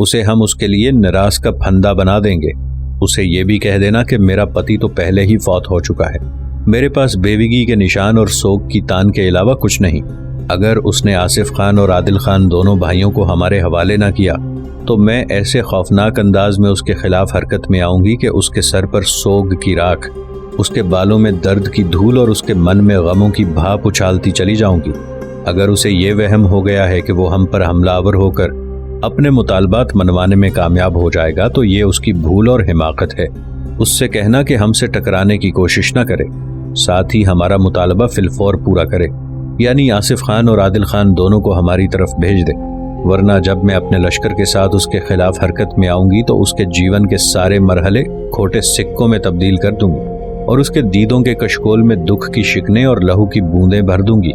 اسے ہم اس کے لیے نراس کا پھندا بنا دیں گے۔ اسے یہ بھی کہہ دینا کہ میرا پتی تو پہلے ہی فوت ہو چکا ہے، میرے پاس بیوگی کے نشان اور سوگ کی تان کے علاوہ کچھ نہیں۔ اگر اس نے آصف خان اور عادل خان دونوں بھائیوں کو ہمارے حوالے نہ کیا تو میں ایسے خوفناک انداز میں اس کے خلاف حرکت میں آؤں گی کہ اس کے سر پر سوگ کی راکھ، اس کے بالوں میں درد کی دھول اور اس کے من میں غموں کی بھاپ اچھالتی چلی جاؤں گی۔ اگر اسے یہ وہم ہو گیا ہے کہ وہ ہم پر حملہ آور ہو کر اپنے مطالبات منوانے میں کامیاب ہو جائے گا تو یہ اس کی بھول اور حماقت ہے۔ اس سے کہنا کہ ہم سے ٹکرانے کی کوشش نہ کرے، ساتھ ہی ہمارا مطالبہ فی الفور پورا کرے، یعنی آصف خان اور عادل خان دونوں کو ہماری طرف بھیج دے، ورنہ جب میں اپنے لشکر کے ساتھ اس کے خلاف حرکت میں آؤں گی تو اس کے جیون کے سارے مرحلے کھوٹے سکوں میں تبدیل کر دوں گی اور اس کے دیدوں کے کشکول میں دکھ کی شکنیں اور لہو کی بوندیں بھر دوں گی۔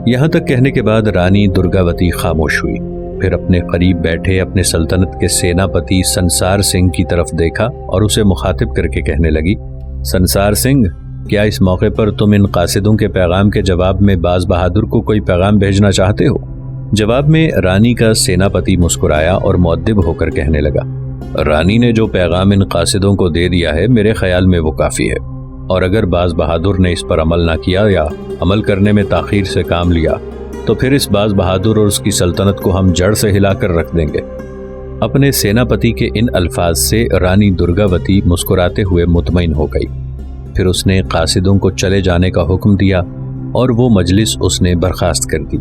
یہاں تک کہنے کے بعد رانی درگاوتی خاموش ہوئی، پھر اپنے قریب بیٹھے اپنے سلطنت کے سیناپتی سنسار سنگھ کی طرف دیکھا اور اسے مخاطب کر کے کہنے لگی، سنسار سنگھ، کیا اس موقع پر تم ان قاصدوں کے پیغام کے جواب میں باز بہادر کو کوئی پیغام بھیجنا چاہتے ہو؟ جواب میں رانی کا سیناپتی مسکرایا اور مؤدب ہو کر کہنے لگا، رانی نے جو پیغام ان قاصدوں کو دے دیا ہے میرے خیال میں وہ کافی ہے، اور اگر باز بہادر نے اس پر عمل نہ کیا یا عمل کرنے میں تاخیر سے کام لیا تو پھر اس باز بہادر اور اس کی سلطنت کو ہم جڑ سے ہلا کر رکھ دیں گے۔ اپنے سیناپتی کے ان الفاظ سے رانی درگاوتی مسکراتے ہوئے مطمئن ہو گئی، پھر اس نے قاصدوں کو چلے جانے کا حکم دیا اور وہ مجلس اس نے برخاست کر دی۔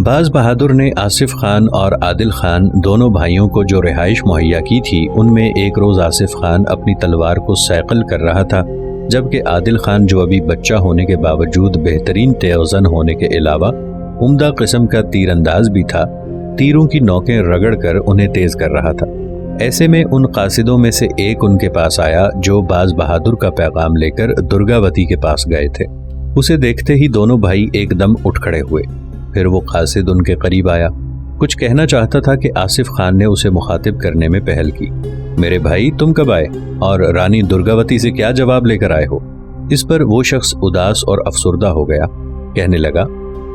باز بہادر نے آصف خان اور عادل خان دونوں بھائیوں کو جو رہائش مہیا کی تھی ان میں ایک روز آصف خان اپنی تلوار کو صیقل کر رہا تھا، جبکہ عادل خان جو ابھی بچہ ہونے کے باوجود بہترین تیزن ہونے کے علاوہ عمدہ قسم کا تیر انداز بھی تھا، تیروں کی نوکیں رگڑ کر انہیں تیز کر رہا تھا۔ ایسے میں ان قاصدوں میں سے ایک ان کے پاس آیا جو باز بہادر کا پیغام لے کر درگاوتی کے پاس گئے تھے۔ اسے دیکھتے ہی دونوں بھائی ایک دم اٹھ کھڑے ہوئے، پھر وہ قاصد ان کے قریب آیا، کچھ کہنا چاہتا تھا کہ آصف خان نے اسے مخاطب کرنے میں پہل کی، میرے بھائی تم کب آئے اور رانی درگاوتی سے کیا جواب لے کر آئے ہو؟ اس پر وہ شخص اداس اور افسردہ ہو گیا، کہنے لگا،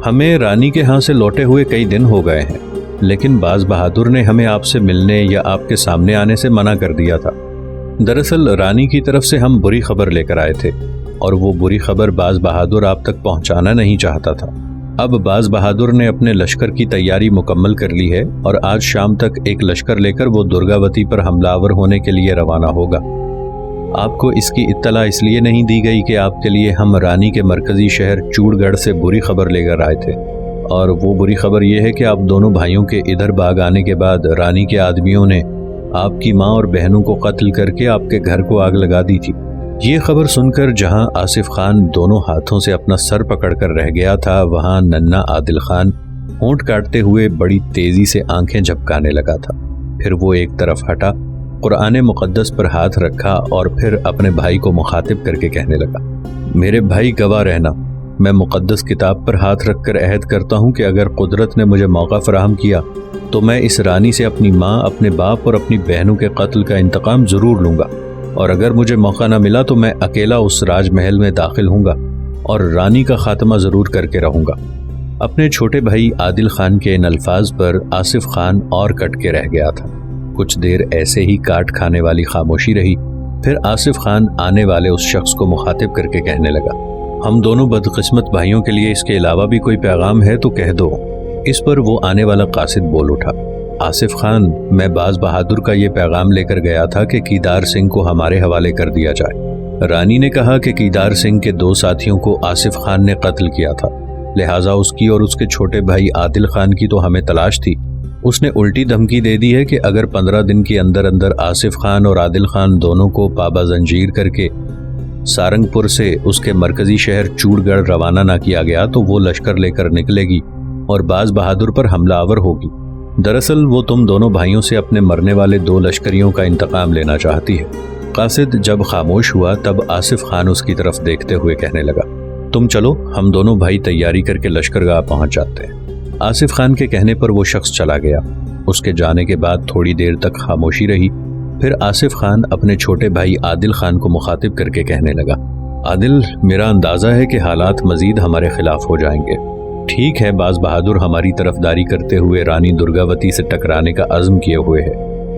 ہمیں رانی کے ہاں سے لوٹے ہوئے کئی دن ہو گئے ہیں، لیکن باز بہادر نے ہمیں آپ سے ملنے یا آپ کے سامنے آنے سے منع کر دیا تھا۔ دراصل رانی کی طرف سے ہم بری خبر لے کر آئے تھے اور وہ بری خبر باز بہادر آپ تک پہنچانا نہیں چاہتا تھا۔ اب باز بہادر نے اپنے لشکر کی تیاری مکمل کر لی ہے اور آج شام تک ایک لشکر لے کر وہ درگاوتی پر حملہ آور ہونے کے لیے روانہ ہوگا۔ آپ کو اس کی اطلاع اس لیے نہیں دی گئی کہ آپ کے لیے ہم رانی کے مرکزی شہر چوڑ گڑھ سے بری خبر لے کر آئے تھے، اور وہ بری خبر یہ ہے کہ آپ دونوں بھائیوں کے ادھر بھاگ آنے کے بعد رانی کے آدمیوں نے آپ کی ماں اور بہنوں کو قتل کر کے آپ کے گھر کو آگ لگا دی تھی۔ یہ خبر سن کر جہاں آصف خان دونوں ہاتھوں سے اپنا سر پکڑ کر رہ گیا تھا، وہاں ننھا عادل خان ہونٹ کاٹتے ہوئے بڑی تیزی سے آنکھیں جھپکانے لگا تھا۔ پھر وہ ایک طرف ہٹا، قرآن مقدس پر ہاتھ رکھا اور پھر اپنے بھائی کو مخاطب کر کے کہنے لگا، میرے بھائی گواہ رہنا، میں مقدس کتاب پر ہاتھ رکھ کر عہد کرتا ہوں کہ اگر قدرت نے مجھے موقع فراہم کیا تو میں اس رانی سے اپنی ماں، اپنے باپ اور اپنی بہنوں کے قتل کا انتقام ضرور لوں گا، اور اگر مجھے موقع نہ ملا تو میں اکیلا اس راج محل میں داخل ہوں گا اور رانی کا خاتمہ ضرور کر کے رہوں گا۔ اپنے چھوٹے بھائی عادل خان کے ان الفاظ پر آصف خان اور کٹ کے رہ گیا تھا۔ کچھ دیر ایسے ہی کاٹ کھانے والی خاموشی رہی، پھر آصف خان آنے والے اس شخص کو مخاطب کر کے کہنے لگا، ہم دونوں بدقسمت بھائیوں کے لیے اس کے علاوہ بھی کوئی پیغام ہے تو کہہ دو۔ اس پر وہ آنے والا قاصد بول اٹھا، آصف خان، میں باز بہادر کا یہ پیغام لے کر گیا تھا کہ کیدار سنگھ کو ہمارے حوالے کر دیا جائے۔ رانی نے کہا کہ کیدار سنگھ کے 2 ساتھیوں کو آصف خان نے قتل کیا تھا، لہٰذا اس کی اور اس کے چھوٹے بھائی عادل خان کی تو ہمیں تلاش تھی۔ اس نے الٹی دھمکی دے دی ہے کہ اگر 15 دن کے اندر اندر آصف خان اور عادل خان دونوں کو پابا زنجیر کر کے سارنگ پور سے اس کے مرکزی شہر چوڑ گڑھ روانہ نہ کیا گیا تو وہ لشکر لے کر نکلے گی اور باز بہادر پر حملہ آور ہوگی۔ دراصل وہ تم دونوں بھائیوں سے اپنے مرنے والے 2 لشکریوں کا انتقام لینا چاہتی ہے۔ قاصد جب خاموش ہوا تب آصف خان اس کی طرف دیکھتے ہوئے کہنے لگا، تم چلو، ہم دونوں بھائی تیاری کر کے لشکرگاہ پہنچ جاتے ہیں۔ آصف خان کے کہنے پر وہ شخص چلا گیا۔ اس کے جانے کے بعد تھوڑی دیر تک خاموشی رہی، پھر آصف خان اپنے چھوٹے بھائی عادل خان کو مخاطب کر کے کہنے لگا، عادل، میرا اندازہ ہے کہ حالات مزید ہمارے خلاف ہو جائیں گے۔ ٹھیک ہے، باز بہادر ہماری طرفداری کرتے ہوئے رانی درگاوتی سے ٹکرانے کا عزم کیے ہوئے ہے،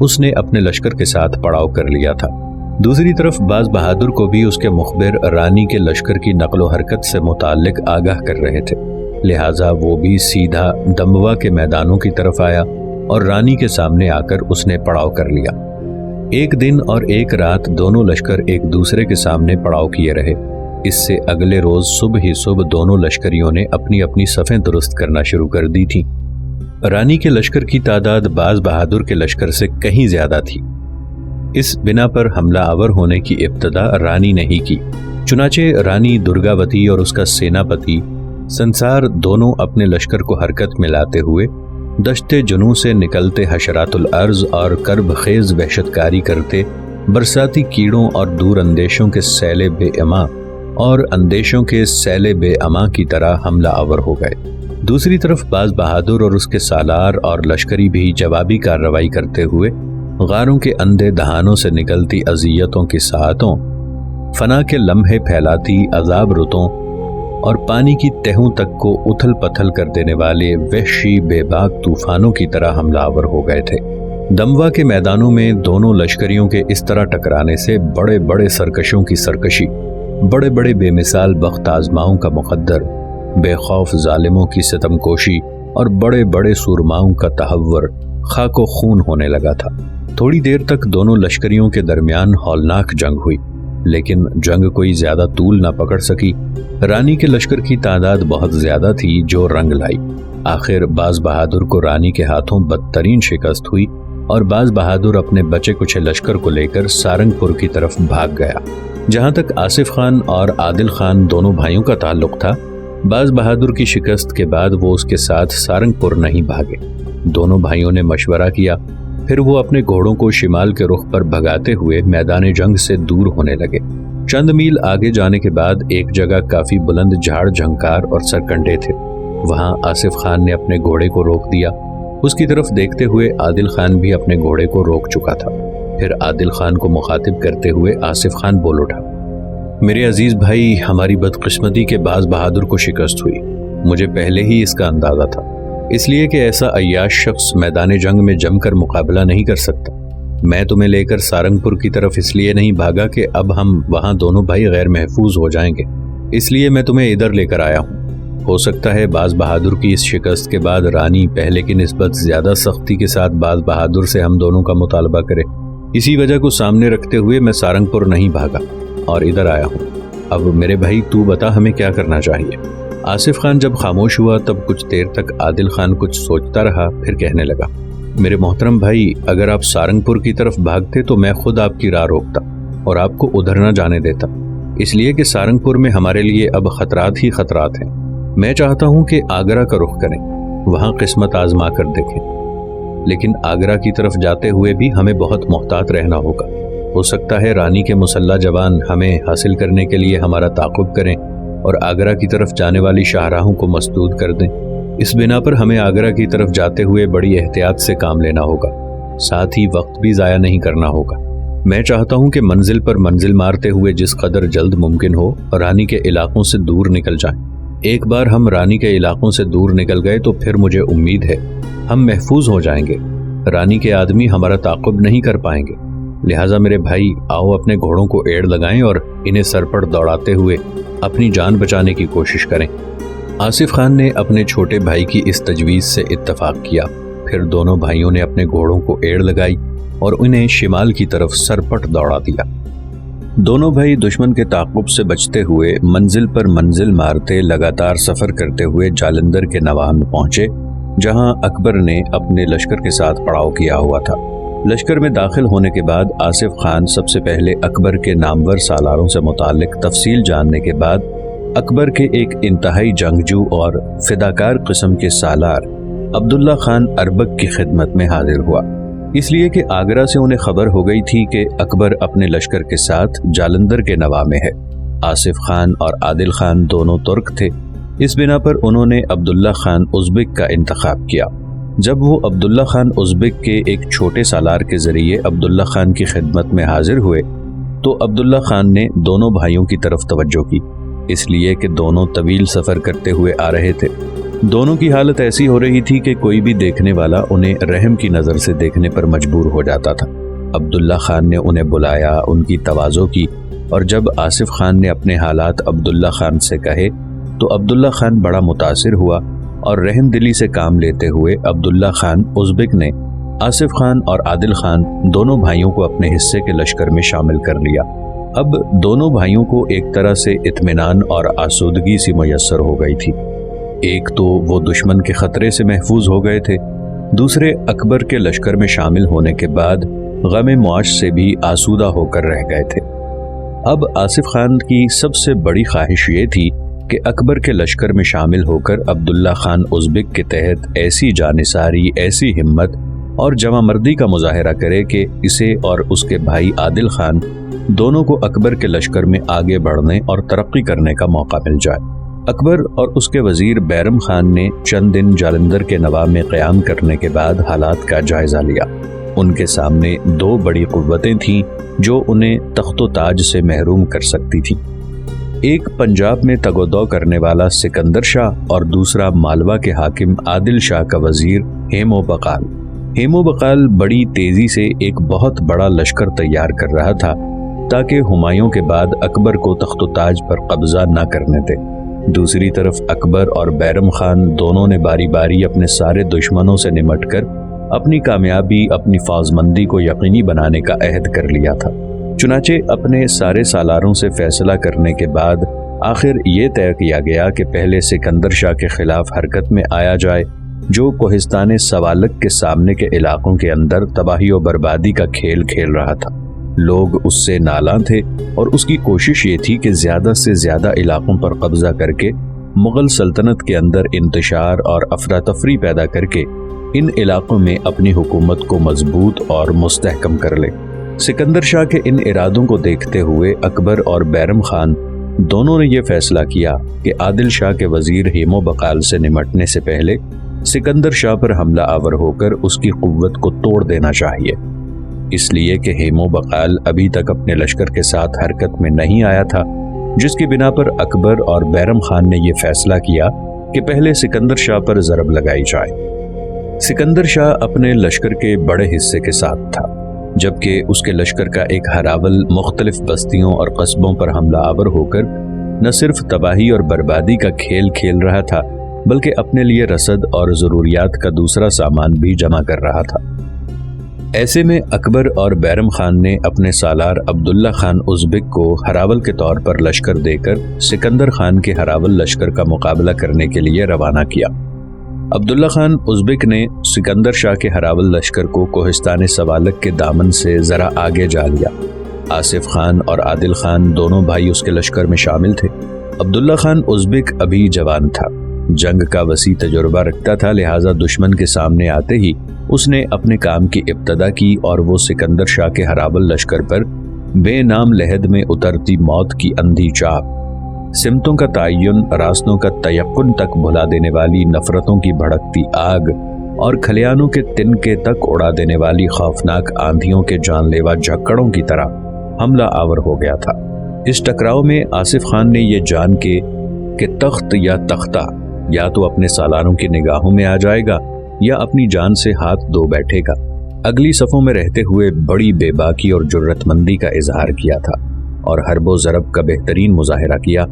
اس نے اپنے لشکر کے ساتھ پڑاؤ کر لیا تھا۔ دوسری طرف باز بہادر کو بھی اس کے مخبر رانی کے لشکر کی نقل و حرکت سے متعلق آگاہ کر رہے تھے، لہٰذا وہ بھی سیدھا دموا کے میدانوں کی طرف آیا اور رانی کے سامنے آ کر اس نے پڑاؤ کر لیا۔ ایک دن اور ایک رات دونوں لشکر ایک دوسرے کے سامنے پڑاؤ کیے رہے۔ اس سے اگلے روز صبح ہی صبح دونوں لشکریوں نے اپنی اپنی صفیں درست کرنا شروع کر دی تھیں۔ رانی کے لشکر کی تعداد باز بہادر کے لشکر سے کہیں زیادہ تھی۔ اس بنا پر حملہ آور ہونے کی ابتدا رانی نے ہی کی۔ چنانچہ رانی درگاوتی اور اس کا سیناپتی سنسار دونوں اپنے لشکر کو حرکت میں لاتے ہوئے دشت جنوں سے نکلتے حشرات الارض اور کرب خیز وحشت کاری کرتے برساتی کیڑوں اور دور اندیشوں کے سیل بے اما اور اندیشوں کے سیل بے اما کی طرح حملہ آور ہو گئے۔ دوسری طرف باز بہادر اور اس کے سالار اور لشکری بھی جوابی کارروائی کرتے ہوئے غاروں کے اندھے دہانوں سے نکلتی اذیتوں کی ساعتوں، فنا کے لمحے پھیلاتی عذاب رتوں اور پانی کی تہوں تک کو اتھل پتھل کر دینے والے وحشی بے باک طوفانوں کی طرح حملہ آور ہو گئے تھے۔ دموا کے میدانوں میں دونوں لشکریوں کے اس طرح ٹکرانے سے بڑے بڑے سرکشوں کی سرکشی، بڑے بڑے بے مثال بخت آزماؤں کا مقدر، بے خوف ظالموں کی ستم کوشی اور بڑے بڑے سورماؤں کا تحور خاک و خون ہونے لگا تھا۔ تھوڑی دیر تک دونوں لشکریوں کے درمیان ہولناک جنگ ہوئی، لیکن جنگ کوئی زیادہ طول نہ پکڑ سکی۔ رانی کے لشکر کی تعداد بہت زیادہ تھی جو رنگ لائی۔ آخر باز بہادر کو رانی کے ہاتھوں بدترین شکست ہوئی اور باز بہادر اپنے بچے کچھ لشکر کو لے کر سارنگ پور کی طرف بھاگ گیا۔ جہاں تک آصف خان اور عادل خان دونوں بھائیوں کا تعلق تھا، باز بہادر کی شکست کے بعد وہ اس کے ساتھ سارنگ پور نہیں بھاگے۔ دونوں بھائیوں نے مشورہ کیا، پھر وہ اپنے گھوڑوں کو شمال کے رخ پر بھگاتے ہوئے میدان جنگ سے دور ہونے لگے۔ چند میل آگے جانے کے بعد ایک جگہ کافی بلند جھاڑ جھنکار اور سرکنڈے تھے۔ وہاں آصف خان نے اپنے گھوڑے کو روک دیا۔ اس کی طرف دیکھتے ہوئے عادل خان بھی اپنے گھوڑے کو روک چکا تھا۔ پھر عادل خان کو مخاطب کرتے ہوئے آصف خان بول اٹھا، میرے عزیز بھائی، ہماری بدقسمتی کے باز بہادر کو شکست ہوئی۔ مجھے پہلے ہی اس کا اندازہ تھا، اس لیے کہ ایسا عیاش شخص میدان جنگ میں جم کر مقابلہ نہیں کر سکتا۔ میں تمہیں لے کر سارنگ پور کی طرف اس لیے نہیں بھاگا کہ اب ہم وہاں دونوں بھائی غیر محفوظ ہو جائیں گے، اس لیے میں تمہیں ادھر لے کر آیا ہوں۔ ہو سکتا ہے باز بہادر کی اس شکست کے بعد رانی پہلے کی نسبت زیادہ سختی کے ساتھ باز بہادر سے ہم دونوں کا مطالبہ کرے۔ اسی وجہ کو سامنے رکھتے ہوئے میں سارنگ پور نہیں بھاگا اور ادھر آیا ہوں۔ اب میرے بھائی تو بتا ہمیں کیا کرنا چاہیے۔ آصف خان جب خاموش ہوا تب کچھ دیر تک عادل خان کچھ سوچتا رہا، پھر کہنے لگا، میرے محترم بھائی، اگر آپ سارنگ پور کی طرف بھاگتے تو میں خود آپ کی راہ روکتا اور آپ کو ادھر نہ جانے دیتا، اس لیے کہ سارنگ پور میں ہمارے لیے اب خطرات ہی خطرات ہیں۔ میں چاہتا ہوں کہ آگرہ کا رخ کریں، وہاں قسمت آزما کر دیکھیں، لیکن آگرہ کی طرف جاتے ہوئے بھی ہمیں بہت محتاط رہنا ہوگا۔ ہو سکتا ہے رانی کے مسلح جوان ہمیں حاصل کرنے کے لیے ہمارا تعاقب کریں اور آگرہ کی طرف جانے والی شاہراہوں کو مسدود کر دیں۔ اس بنا پر ہمیں آگرہ کی طرف جاتے ہوئے بڑی احتیاط سے کام لینا ہوگا، ساتھ ہی وقت بھی ضائع نہیں کرنا ہوگا۔ میں چاہتا ہوں کہ منزل پر منزل مارتے ہوئے جس قدر جلد ممکن ہو رانی کے علاقوں سے دور نکل جائیں۔ ایک بار ہم رانی کے علاقوں سے دور نکل گئے تو پھر مجھے امید ہے ہم محفوظ ہو جائیں گے، رانی کے آدمی ہمارا تعاقب نہیں کر پائیں گے۔ لہٰذا میرے بھائی، آؤ اپنے گھوڑوں کو ایڑ لگائیں اور انہیں سر پر دوڑاتے ہوئے اپنی جان بچانے کی کوشش کریں۔ آصف خان نے اپنے چھوٹے بھائی کی اس تجویز سے اتفاق کیا۔ پھر دونوں بھائیوں نے اپنے گھوڑوں کو ایڑ لگائی اور انہیں شمال کی طرف سرپٹ دوڑا دیا۔ دونوں بھائی دشمن کے تعاقب سے بچتے ہوئے منزل پر منزل مارتے لگاتار سفر کرتے ہوئے جالندھر کے نواح میں پہنچے، جہاں اکبر نے اپنے لشکر کے ساتھ پڑاؤ کیا ہوا تھا۔ لشکر میں داخل ہونے کے بعد آصف خان سب سے پہلے اکبر کے نامور سالاروں سے متعلق تفصیل جاننے کے بعد اکبر کے ایک انتہائی جنگجو اور فداکار قسم کے سالار عبداللہ خان اربک کی خدمت میں حاضر ہوا، اس لیے کہ آگرہ سے انہیں خبر ہو گئی تھی کہ اکبر اپنے لشکر کے ساتھ جالندھر کے نواح میں ہے۔ آصف خان اور عادل خان دونوں ترک تھے، اس بنا پر انہوں نے عبداللہ خان ازبک کا انتخاب کیا۔ جب وہ عبداللہ خان ازبک کے ایک چھوٹے سالار کے ذریعے عبداللہ خان کی خدمت میں حاضر ہوئے تو عبداللہ خان نے دونوں بھائیوں کی طرف توجہ کی، اس لیے کہ دونوں طویل سفر کرتے ہوئے آ رہے تھے۔ دونوں کی حالت ایسی ہو رہی تھی کہ کوئی بھی دیکھنے والا انہیں رحم کی نظر سے دیکھنے پر مجبور ہو جاتا تھا۔ عبداللہ خان نے انہیں بلایا، ان کی تواضع کی، اور جب آصف خان نے اپنے حالات عبداللہ خان سے کہے تو عبداللہ خان بڑا متاثر ہوا، اور رحم دلی سے کام لیتے ہوئے عبداللہ خان ازبک نے آصف خان اور عادل خان دونوں بھائیوں کو اپنے حصے کے لشکر میں شامل کر لیا۔ اب دونوں بھائیوں کو ایک طرح سے اطمینان اور آسودگی سی میسر ہو گئی تھی۔ ایک تو وہ دشمن کے خطرے سے محفوظ ہو گئے تھے، دوسرے اکبر کے لشکر میں شامل ہونے کے بعد غم معاش سے بھی آسودہ ہو کر رہ گئے تھے۔ اب آصف خان کی سب سے بڑی خواہش یہ تھی کہ اکبر کے لشکر میں شامل ہو کر عبداللہ خان ازبک کے تحت ایسی جانثاری، ایسی ہمت اور جمع مردی کا مظاہرہ کرے کہ اسے اور اس کے بھائی عادل خان دونوں کو اکبر کے لشکر میں آگے بڑھنے اور ترقی کرنے کا موقع مل جائے۔ اکبر اور اس کے وزیر بیرم خان نے چند دن جالندھر کے نواب میں قیام کرنے کے بعد حالات کا جائزہ لیا۔ ان کے سامنے دو بڑی قوتیں تھیں جو انہیں تخت و تاج سے محروم کر سکتی تھیں۔ ایک پنجاب میں تگ و دو کرنے والا سکندر شاہ اور دوسرا مالوا کے حاکم عادل شاہ کا وزیر ہیمو بقال۔ ہیمو بقال بڑی تیزی سے ایک بہت بڑا لشکر تیار کر رہا تھا تاکہ ہمایوں کے بعد اکبر کو تخت و تاج پر قبضہ نہ کرنے دے۔ دوسری طرف اکبر اور بیرم خان دونوں نے باری باری اپنے سارے دشمنوں سے نمٹ کر اپنی کامیابی، اپنی فوزمندی کو یقینی بنانے کا عہد کر لیا تھا۔ چنانچہ اپنے سارے سالاروں سے فیصلہ کرنے کے بعد آخر یہ طے کیا گیا کہ پہلے سکندر شاہ کے خلاف حرکت میں آیا جائے، جو کوہستان سوالک کے سامنے کے علاقوں کے اندر تباہی و بربادی کا کھیل کھیل رہا تھا۔ لوگ اس سے نالاں تھے اور اس کی کوشش یہ تھی کہ زیادہ سے زیادہ علاقوں پر قبضہ کر کے مغل سلطنت کے اندر انتشار اور افراتفری پیدا کر کے ان علاقوں میں اپنی حکومت کو مضبوط اور مستحکم کر لے۔ سکندر شاہ کے ان ارادوں کو دیکھتے ہوئے اکبر اور بیرم خان دونوں نے یہ فیصلہ کیا کہ عادل شاہ کے وزیر ہیمو بقال سے نمٹنے سے پہلے سکندر شاہ پر حملہ آور ہو کر اس کی قوت کو توڑ دینا چاہیے، اس لیے کہ ہیمو بقال ابھی تک اپنے لشکر کے ساتھ حرکت میں نہیں آیا تھا، جس کی بنا پر اکبر اور بیرم خان نے یہ فیصلہ کیا کہ پہلے سکندر شاہ پر ضرب لگائی جائے۔ سکندر شاہ اپنے لشکر کے بڑے حصے کے ساتھ تھا، جبکہ اس کے لشکر کا ایک ہراول مختلف بستیوں اور قصبوں پر حملہ آور ہو کر نہ صرف تباہی اور بربادی کا کھیل کھیل رہا تھا بلکہ اپنے لیے رسد اور ضروریات کا دوسرا سامان بھی جمع کر رہا تھا۔ ایسے میں اکبر اور بیرم خان نے اپنے سالار عبداللہ خان ازبک کو ہراول کے طور پر لشکر دے کر سکندر خان کے ہراول لشکر کا مقابلہ کرنے کے لیے روانہ کیا۔ عبداللہ خان ازبک نے سکندر شاہ کے ہراول لشکر کو کوہستان سوالک کے دامن سے ذرا آگے جا لیا۔ آصف خان اور عادل خان دونوں بھائی اس کے لشکر میں شامل تھے۔ عبداللہ خان ازبک ابھی جوان تھا، جنگ کا وسیع تجربہ رکھتا تھا، لہٰذا دشمن کے سامنے آتے ہی اس نے اپنے کام کی ابتدا کی اور وہ سکندر شاہ کے ہراول لشکر پر بے نام لحد میں اترتی موت کی اندھی چاپ، سمتوں کا تعین، راستوں کا تیقن تک بھلا دینے والی نفرتوں کی بھڑکتی آگ اور کھلیانوں کے تنکے تک اڑا دینے والی خوفناک آندھیوں کے جان لیوا جھکڑوں کی طرح حملہ آور ہو گیا تھا۔ اس ٹکراؤ میں آصف خان نے یہ جان کے کہ تخت یا تختہ یا تو اپنے سالاروں کی نگاہوں میں آ جائے گا یا اپنی جان سے ہاتھ دھو بیٹھے گا، اگلی صفوں میں رہتے ہوئے بڑی بے باکی اور جرت مندی کا اظہار کیا تھا اور حرب و ضرب کا بہترین مظاہرہ کیا،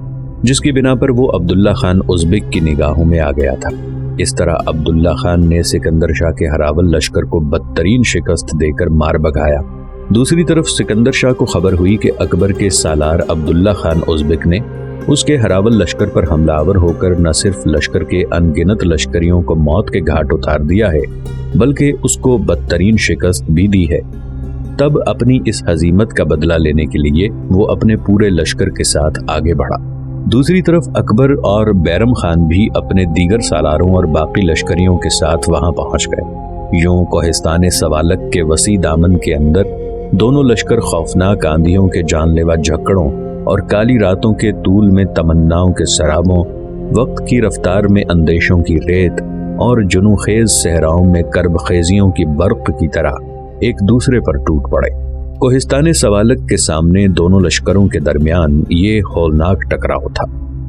جس کی بنا پر وہ عبداللہ خان ازبک کی نگاہوں میں آ گیا تھا۔ اس طرح عبداللہ خان نے سکندر شاہ کے ہراول لشکر کو بدترین شکست دے کر مار بھگایا۔ دوسری طرف سکندر شاہ کو خبر ہوئی کہ اکبر کے سالار عبداللہ خان ازبک نے اس کے ہراول لشکر پر حملہ آور ہو کر نہ صرف لشکر کے ان گنت لشکریوں کو موت کے گھاٹ اتار دیا ہے بلکہ اس کو بدترین شکست بھی دی ہے۔ تب اپنی اس ہزیمت کا بدلہ لینے کے لیے وہ اپنے پورے لشکر کے ساتھ آگے بڑھا۔ دوسری طرف اکبر اور بیرم خان بھی اپنے دیگر سالاروں اور باقی لشکریوں کے ساتھ وہاں پہنچ گئے۔ یوں کوہستان سوالک کے وسیع دامن کے اندر دونوں لشکر خوفناک آندھیوں کے جان لیوا جھکڑوں اور کالی راتوں کے طول میں تمناؤں کے سرابوں، وقت کی رفتار میں اندیشوں کی ریت اور جنوں خیز صحراؤں میں کرب خیزیوں کی برق کی طرح ایک دوسرے پر ٹوٹ پڑے۔ کوہستان سوالک کے سامنے دونوں لشکروں کے درمیان یہ ہولناک ٹکراؤ تھا۔